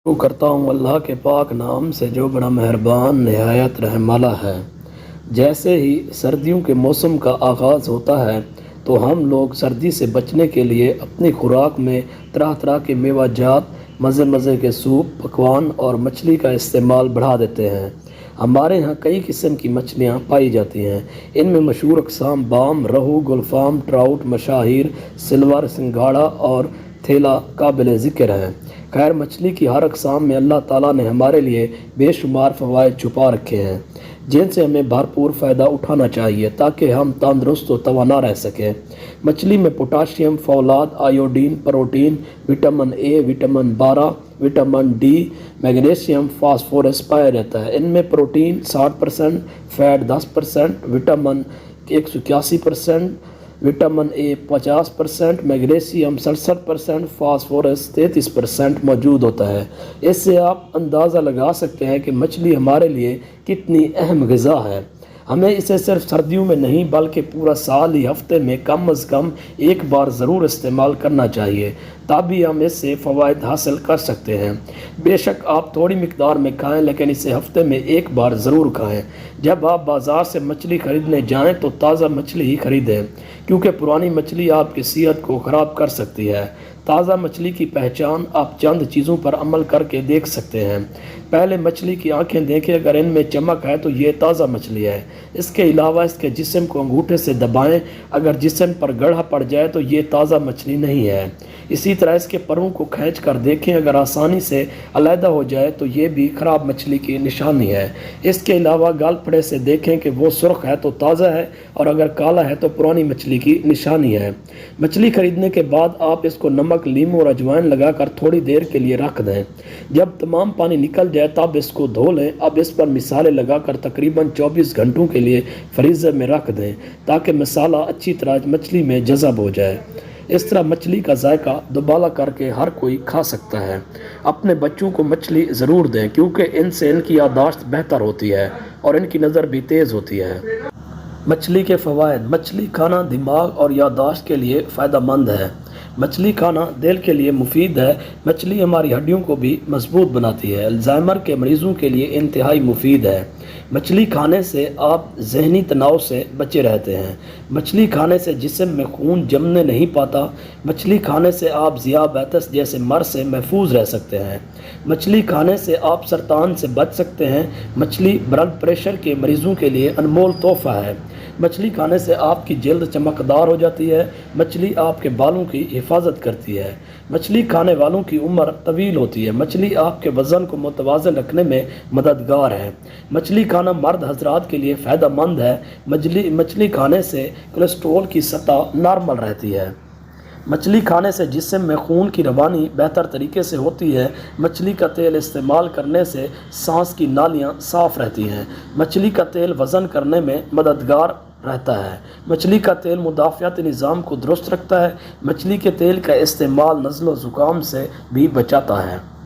شروع کرتا ہوں اللہ کے پاک نام سے جو بڑا مہربان نہایت رحم والا ہے۔ جیسے ہی سردیوں کے موسم کا آغاز ہوتا ہے تو ہم لوگ سردی سے بچنے کے لیے اپنی خوراک میں طرح طرح کے میوہ جات، مزے مزے کے سوپ، پکوان اور مچھلی کا استعمال بڑھا دیتے ہیں۔ ہمارے ہاں کئی قسم کی مچھلیاں پائی جاتی ہیں۔ ان میں مشہور اقسام بام، رہو، گلفام، ٹراؤٹ، مشاہیر، سلور، سنگھاڑا اور تھیلا قابل ذکر ہیں۔ خیر، مچھلی کی ہر اقسام میں اللہ تعالیٰ نے ہمارے لیے بے شمار فوائد چھپا رکھے ہیں جن سے ہمیں بھرپور فائدہ اٹھانا چاہیے تاکہ ہم تندرست و توانا رہ سکیں۔ مچھلی میں پوٹاشیم، فولاد، iodine, protein, vitamin A, vitamin 12، vitamin D, magnesium, phosphorus پایا جاتا ہے۔ ان میں protein 60%، fat 10%، vitamin 181%، vitamin A 50%، magnesium 67%، phosphorus 33% موجود ہوتا ہے۔ اس سے آپ اندازہ لگا سکتے ہیں کہ مچھلی ہمارے لیے کتنی اہم غذا ہے۔ ہمیں اسے صرف سردیوں میں نہیں بلکہ پورا سال ہی ہفتے میں کم از کم ایک بار ضرور استعمال کرنا چاہیے، تبھی ہم اس سے فوائد حاصل کر سکتے ہیں۔ بے شک آپ تھوڑی مقدار میں کھائیں لیکن اسے ہفتے میں ایک بار ضرور کھائیں۔ جب آپ بازار سے مچھلی خریدنے جائیں تو تازہ مچھلی ہی خریدیں کیونکہ پرانی مچھلی آپ کی صحت کو خراب کر سکتی ہے۔ تازہ مچھلی کی پہچان آپ چند چیزوں پر عمل کر کے دیکھ سکتے ہیں۔ پہلے مچھلی کی آنکھیں دیکھیں، اگر ان میں چمک ہے تو یہ تازہ مچھلی ہے۔ اس کے علاوہ اس کے جسم کو انگوٹھے سے دبائیں، اگر جسم پر گڑھا پڑ جائے تو یہ تازہ مچھلی نہیں ہے۔ اسی طرح اس کے پروں کو کھینچ کر دیکھیں، اگر آسانی سے علیحدہ ہو جائے تو یہ بھی خراب مچھلی کی نشانی ہے۔ اس کے علاوہ گال پھڑے سے دیکھیں کہ وہ سرخ ہے تو تازہ ہے اور اگر کالا ہے تو پرانی مچھلی کی نشانی ہے۔ مچھلی خریدنے کے بعد آپ اس کو نمک، لیموں اور اجوائن لگا کر تھوڑی دیر کے لیے رکھ دیں۔ جب تمام پانی نکل جائے تب اس کو دھو لیں۔ اب اس پر مسالے لگا کر تقریباً 24 گھنٹوں کے لیے فریزر میں رکھ دیں تاکہ مسالہ اچھی طرح مچھلی میں جذب ہو جائے۔ اس طرح مچھلی کا ذائقہ دوبالا کر کے ہر کوئی کھا سکتا ہے۔ اپنے بچوں کو مچھلی ضرور دیں کیونکہ ان سے ان کی یادداشت بہتر ہوتی ہے اور ان کی نظر بھی تیز ہوتی ہے۔ مچھلی کے فوائد۔ مچھلی کھانا دماغ اور یادداشت کے لیے فائدہ مند ہے۔ مچھلی کھانا دل کے لیے مفید ہے۔ مچھلی ہماری ہڈیوں کو بھی مضبوط بناتی ہے۔ الزائمر کے مریضوں کے لیے انتہائی مفید ہے۔ مچھلی کھانے سے آپ ذہنی تناؤ سے بچے رہتے ہیں۔ مچھلی کھانے سے جسم میں خون جمنے نہیں پاتا۔ مچھلی کھانے سے آپ ذیابیطس جیسے مرض سے محفوظ رہ سکتے ہیں۔ مچھلی کھانے سے آپ سرطان سے بچ سکتے ہیں۔ مچھلی بلڈ پریشر کے مریضوں کے لیے انمول تحفہ ہے۔ مچھلی کھانے سے آپ کی جلد چمکدار ہو جاتی ہے۔ مچھلی آپ کے بالوں کی حفاظت کرتی ہے۔ مچھلی کھانے والوں کی عمر طویل ہوتی ہے۔ مچھلی آپ کے وزن کو متوازن رکھنے میں مددگار ہے۔ مچھلی کھانا مرد حضرات کے لیے فائدہ مند ہے۔ مچھلی کھانے سے کولیسٹرول کی سطح نارمل رہتی ہے۔ مچھلی کھانے سے جسم میں خون کی روانی بہتر طریقے سے ہوتی ہے۔ مچھلی کا تیل استعمال کرنے سے سانس کی نالیاں صاف رہتی ہیں۔ مچھلی کا تیل وزن کرنے میں مددگار رہتا ہے۔ مچھلی کا تیل مدافعتی نظام کو درست رکھتا ہے۔ مچھلی کے تیل کا استعمال نزلہ و زکام سے بھی بچاتا ہے۔